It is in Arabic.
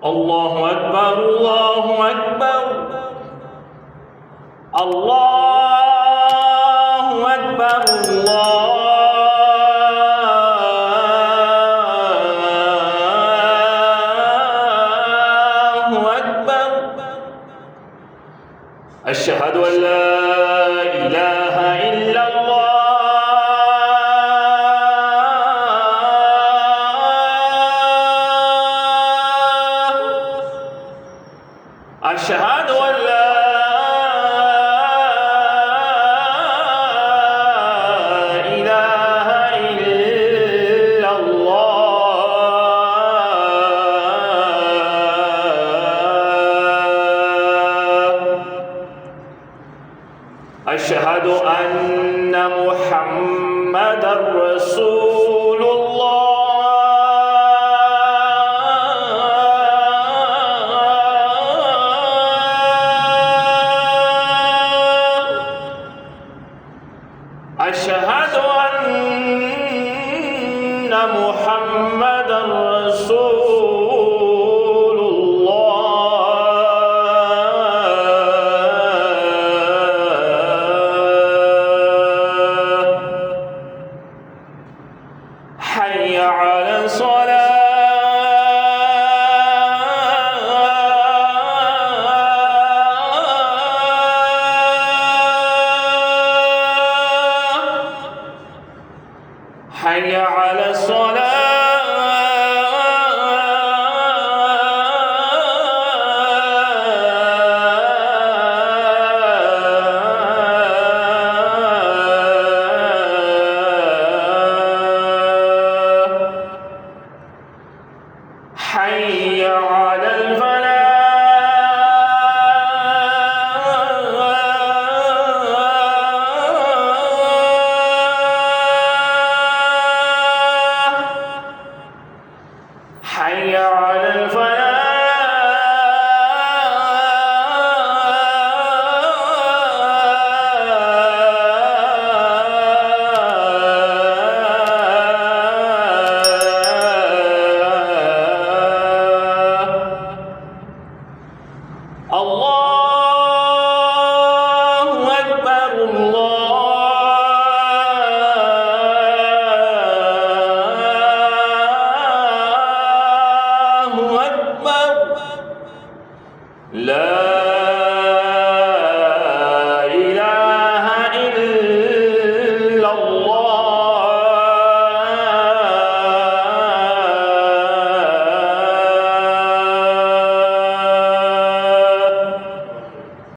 الله أكبر الله أكبر الله أكبر الله أكبر أشهد أن لا إله إلا الله أشهد أن لا إله إلا الله أشهد أن محمدًا رسول الله أشهد أن محمدًا رسول الله حي على الصلاة حي على الصلاة حي على الفلاح حي على الفلاح الله أكبر الله أكبر لا